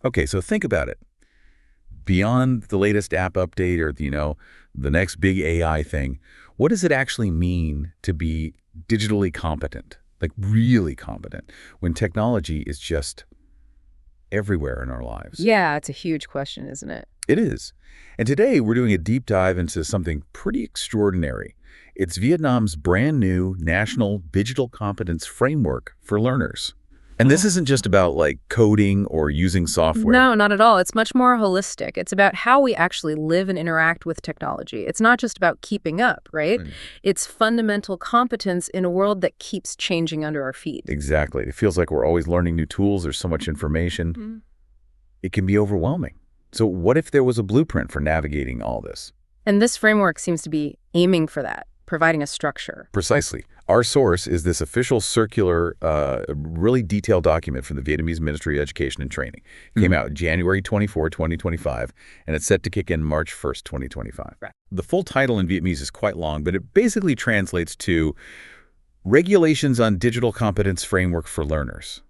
Okay, so think about it. Beyond the latest app update or, the next big AI thing, what does it actually mean to be digitally competent, like really competent, when technology is just everywhere in our lives? Yeah, it's a huge question, isn't it? It is. And today we're doing a deep dive into something pretty extraordinary. It's Vietnam's brand new National Digital Competence Framework for learners. And this isn't just about like coding or using software. No, not at all. It's much more holistic. It's about how we actually live and interact with technology. It's not just about keeping up, right? Right. It's fundamental competence in a world that keeps changing under our feet. Exactly. It feels like we're always learning new tools. There's so much information. Mhm. It can be overwhelming. So what if there was a blueprint for navigating all this? And this framework seems to be aiming for that, providing a structure. Precisely. Our source is this official circular, really detailed document from the Vietnamese Ministry of Education and Training. It came out January 24, 2025, and it's set to kick in March 1st, 2025. Right. The full title in Vietnamese is quite long, but it basically translates to Regulations on Digital Competence Framework for Learners.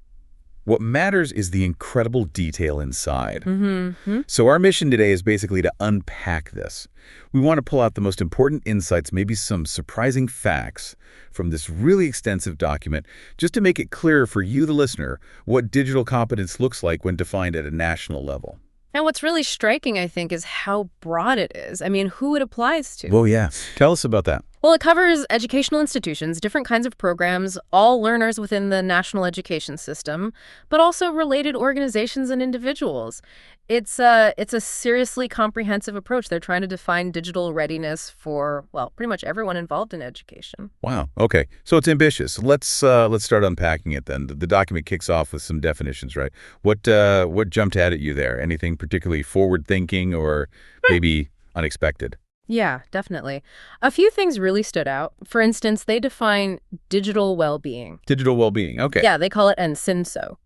What matters is the incredible detail inside. Mm-hmm. So our mission today is basically to unpack this. We want to pull out the most important insights, maybe some surprising facts from this really extensive document, just to make it clearer for you, the listener, what digital competence looks like when defined at a national level. And what's really striking, I think, is how broad it is. I mean, who it applies to. Well, yeah. Tell us about that. Well, it covers educational institutions, different kinds of programs, all learners within the national education system, but also related organizations and individuals. It's a seriously comprehensive approach. They're trying to define digital readiness for, well, pretty much everyone involved in education. Wow. Okay. So it's ambitious. Let's start unpacking it then. The document kicks off with some definitions, right? What jumped out at you there? Anything particularly forward-thinking or maybe unexpected? Yeah, definitely. A few things really stood out. For instance, they define digital well-being. Digital well-being. Okay. Yeah, they call it NSINSO.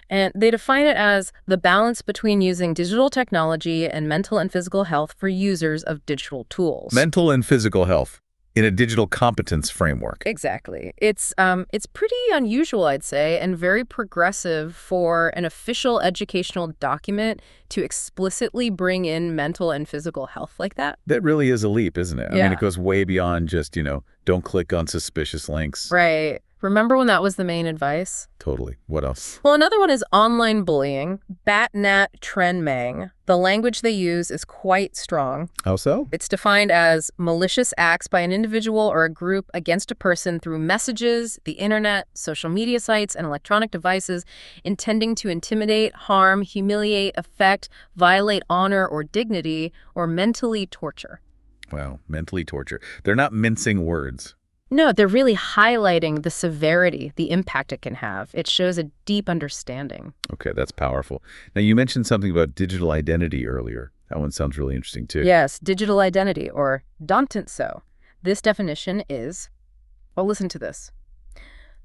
And they define it as the balance between using digital technology and mental and physical health for users of digital tools. Mental and physical health in a digital competence framework. Exactly. It's pretty unusual, I'd say, and very progressive for an official educational document to explicitly bring in mental and physical health like that. That really is a leap, isn't it? I Yeah. mean, it goes way beyond just, don't click on suspicious links. Right. Remember when that was the main advice? Totally. What else? Well, another one is online bullying, Bat Nat Tren Mang. The language they use is quite strong. How so? It's defined as malicious acts by an individual or a group against a person through messages, the internet, social media sites, and electronic devices intending to intimidate, harm, humiliate, affect, violate honor or dignity, or mentally torture. Wow. Mentally torture. They're not mincing words. No, they're really highlighting the severity, the impact it can have. It shows a deep understanding. Okay, that's powerful. Now, you mentioned something about digital identity earlier. That one sounds really interesting, too. Yes, digital identity, or dantinso. This definition is, well, listen to this.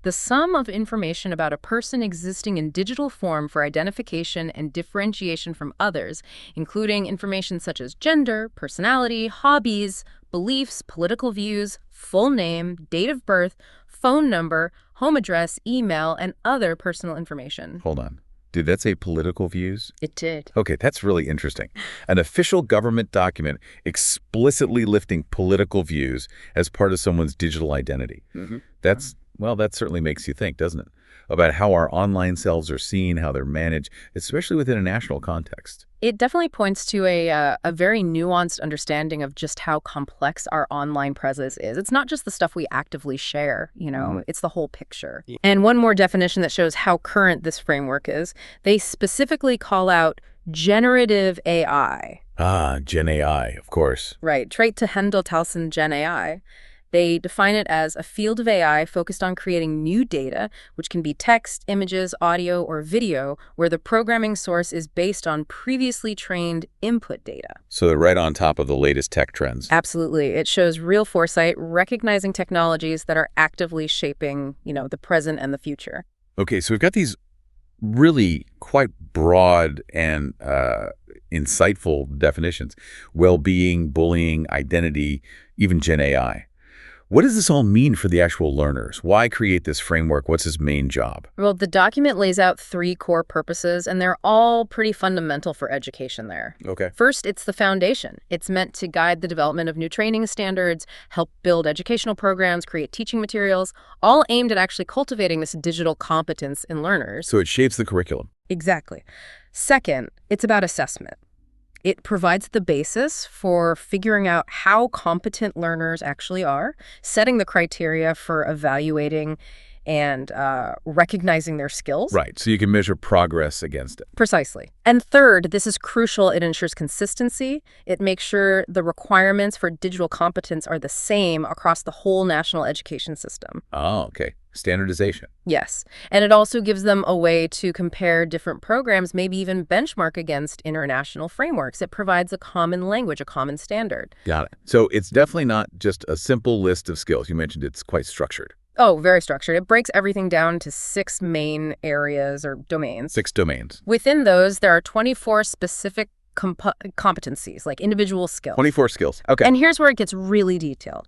The sum of information about a person existing in digital form for identification and differentiation from others, including information such as gender, personality, hobbies, beliefs, political views, full name, date of birth, phone number, home address, email, and other personal information. Hold on. Did that say political views? It did. Okay, that's really interesting. An official government document explicitly lifting political views as part of someone's digital identity. That certainly makes you think, doesn't it? About how our online selves are seen, how they're managed, especially within a national context. It definitely points to a very nuanced understanding of just how complex our online presence is. It's not just the stuff we actively share, it's the whole picture. Yeah. And one more definition that shows how current this framework is, they specifically call out generative AI. Ah, Gen AI, of course. Right, trait to Handel-Towson Gen AI. They define it as a field of AI focused on creating new data, which can be text, images, audio, or video, where the programming source is based on previously trained input data. So they're right on top of the latest tech trends. Absolutely. It shows real foresight, recognizing technologies that are actively shaping, the present and the future. Okay, so we've got these really quite broad and insightful definitions. Well-being, bullying, identity, even Gen AI. What does this all mean for the actual learners? Why create this framework? What's its main job? Well, the document lays out 3 core purposes, and they're all pretty fundamental for education there. Okay. First, it's the foundation. It's meant to guide the development of new training standards, help build educational programs, create teaching materials, all aimed at actually cultivating this digital competence in learners. So it shapes the curriculum. Exactly. Second, it's about assessment. It provides the basis for figuring out how competent learners actually are, setting the criteria for evaluating and recognizing their skills. Right, so you can measure progress against it. Precisely. And third, this is crucial. It ensures consistency. It makes sure the requirements for digital competence are the same across the whole national education system. Oh, okay. Standardization. Yes. And it also gives them a way to compare different programs, maybe even benchmark against international frameworks. It provides a common language, a common standard. Got it. So it's definitely not just a simple list of skills. You mentioned it's quite structured. Oh, very structured. It breaks everything down to 6 main areas or domains. 6 domains. Within those, there are 24 specific competencies, like individual skills. 24 skills. Okay. And here's where it gets really detailed.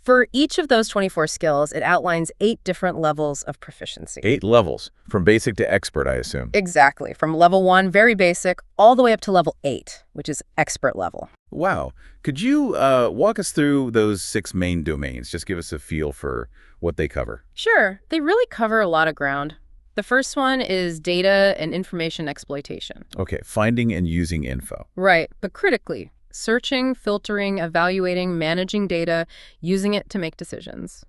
For each of those 24 skills, it outlines 8 different levels of proficiency. 8 levels, from basic to expert, I assume. Exactly. From level 1, very basic, all the way up to level 8, which is expert level. Wow. Could you walk us through those 6 main domains? Just give us a feel for what they cover. Sure. They really cover a lot of ground. The first one is data and information exploitation. Okay, finding and using info. Right, but critically, searching, filtering, evaluating, managing data, using it to make decisions.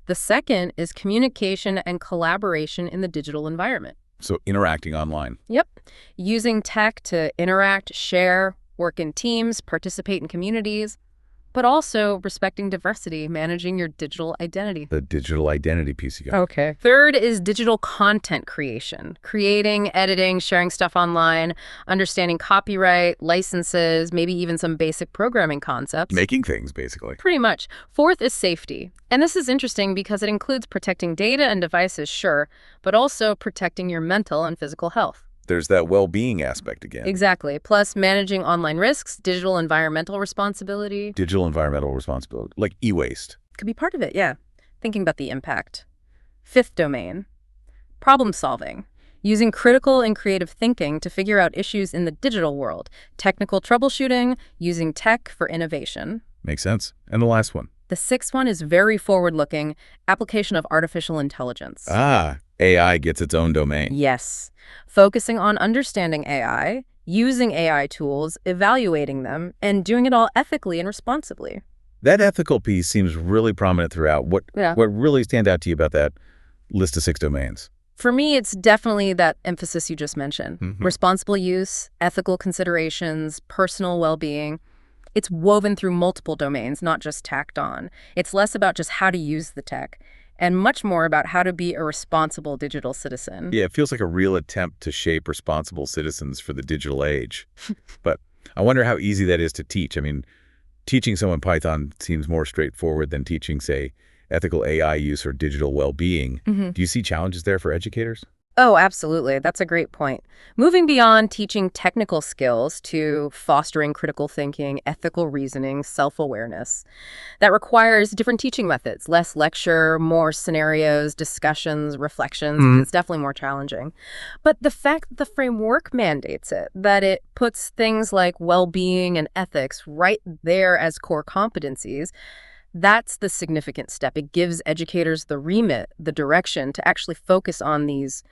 The second is communication and collaboration in the digital environment. So interacting online. Yep. Using tech to interact, share, work in teams, participate in communities, but also respecting diversity, managing your digital identity. The digital identity piece you got. Okay. Third is digital content creation, creating, editing, sharing stuff online, understanding copyright, licenses, maybe even some basic programming concepts. Making things, basically. Pretty much. Fourth is safety. And this is interesting because it includes protecting data and devices, sure, but also protecting your mental and physical health. There's that well-being aspect again. Exactly. Plus managing online risks, digital environmental responsibility. Digital environmental responsibility, like e-waste. Could be part of it, yeah. Thinking about the impact. Fifth domain, problem solving. Using critical and creative thinking to figure out issues in the digital world. Technical troubleshooting, using tech for innovation. Makes sense. And the last one. The sixth one is very forward-looking, application of artificial intelligence. Ah, AI gets its own domain. Yes. Focusing on understanding AI, using AI tools, evaluating them, and doing it all ethically and responsibly. That ethical piece seems really prominent throughout. What really stands out to you about that list of 6 domains? For me, it's definitely that emphasis you just mentioned. Mm-hmm. Responsible use, ethical considerations, personal well-being. It's woven through multiple domains, not just tacked on. It's less about just how to use the tech and much more about how to be a responsible digital citizen. Yeah, it feels like a real attempt to shape responsible citizens for the digital age. But I wonder how easy that is to teach. I mean, teaching someone Python seems more straightforward than teaching, say, ethical AI use or digital well-being. Mm-hmm. Do you see challenges there for educators? Oh, absolutely. That's a great point. Moving beyond teaching technical skills to fostering critical thinking, ethical reasoning, self-awareness, that requires different teaching methods, less lecture, more scenarios, discussions, reflections. It's definitely more challenging. But the fact that the framework mandates it, that it puts things like well-being and ethics right there as core competencies, that's the significant step. It gives educators the remit, the direction to actually focus on these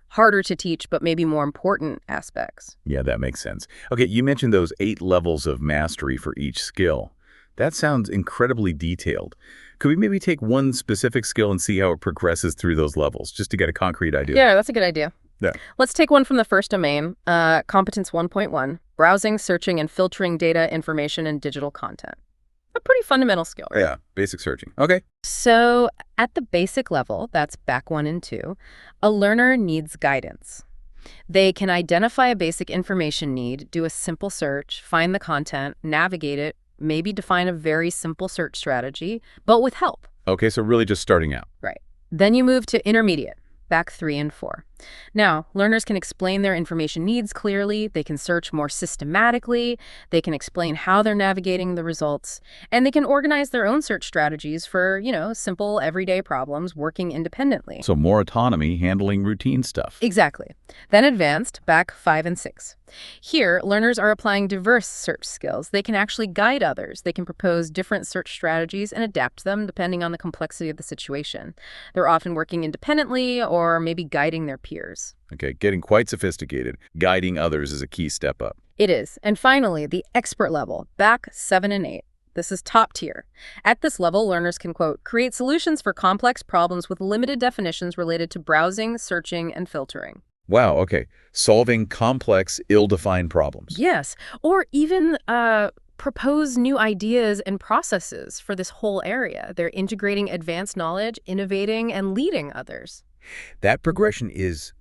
harder to teach, but maybe more important aspects. Yeah, that makes sense. Okay, you mentioned those 8 levels of mastery for each skill. That sounds incredibly detailed. Could we maybe take one specific skill and see how it progresses through those levels, just to get a concrete idea? Yeah, that's a good idea. Yeah. Let's take one from the first domain, Competence 1.1, browsing, searching, and filtering data, information, and digital content. A pretty fundamental skill, right? Yeah, basic searching. Okay. So at the basic level, that's back 1 and 2, a learner needs guidance. They can identify a basic information need, do a simple search, find the content, navigate it, maybe define a very simple search strategy, but with help. Okay, so really just starting out. Right. Then you move to intermediate. back 3 and 4. Now, learners can explain their information needs clearly, they can search more systematically, they can explain how they're navigating the results, and they can organize their own search strategies for, simple everyday problems working independently. So more autonomy handling routine stuff. Exactly. Then advanced, back 5 and 6. Here, learners are applying diverse search skills. They can actually guide others. They can propose different search strategies and adapt them depending on the complexity of the situation. They're often working independently or maybe guiding their peers. Okay, getting quite sophisticated. Guiding others is a key step up. It is. And finally, the expert level, back 7 and 8. This is top tier. At this level, learners can, quote, create solutions for complex problems with limited definitions related to browsing, searching, and filtering. Wow, okay. Solving complex, ill-defined problems. Yes, or even propose new ideas and processes for this whole area. They're integrating advanced knowledge, innovating, and leading others. That progression is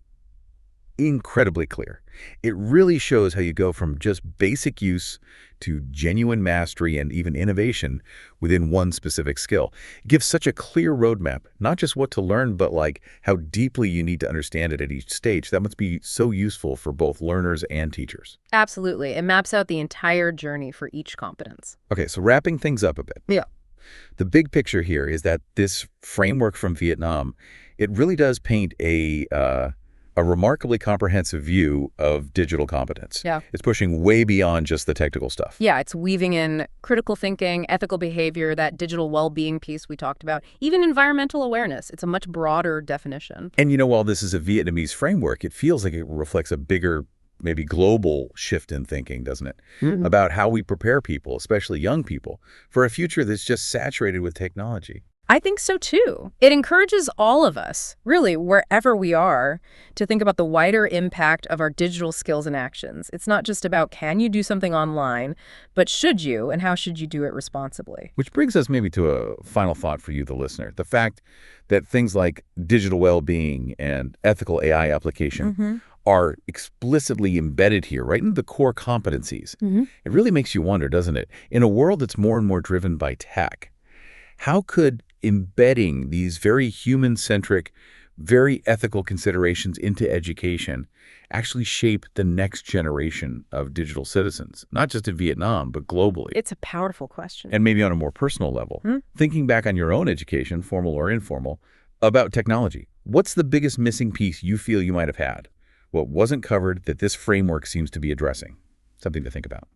incredibly clear. It really shows how you go from just basic use to genuine mastery and even innovation within one specific skill. It gives such a clear roadmap, not just what to learn, but like how deeply you need to understand it at each stage. That must be so useful for both learners and teachers. Absolutely. It maps out the entire journey for each competence. Okay, so wrapping things up a bit. Yeah. The big picture here is that this framework from Vietnam, it really does paint a remarkably comprehensive view of digital competence. Yeah. It's pushing way beyond just the technical stuff. Yeah, it's weaving in critical thinking, ethical behavior, that digital well-being piece we talked about, even environmental awareness. It's a much broader definition. And while this is a Vietnamese framework, it feels like it reflects a bigger, maybe global shift in thinking, doesn't it? Mm-hmm. About how we prepare people, especially young people, for a future that's just saturated with technology. I think so, too. It encourages all of us, really, wherever we are, to think about the wider impact of our digital skills and actions. It's not just about can you do something online, but should you, and how should you do it responsibly? Which brings us maybe to a final thought for you, the listener. The fact that things like digital well-being and ethical AI application are explicitly embedded here, right in the core competencies. It really makes you wonder, doesn't it? In a world that's more and more driven by tech, how could embedding these very human-centric, very ethical considerations into education actually shape the next generation of digital citizens, not just in Vietnam, but globally? It's a powerful question. And maybe on a more personal level, thinking back on your own education, formal or informal, about technology, what's the biggest missing piece you feel you might have had? What wasn't covered that this framework seems to be addressing? Something to think about.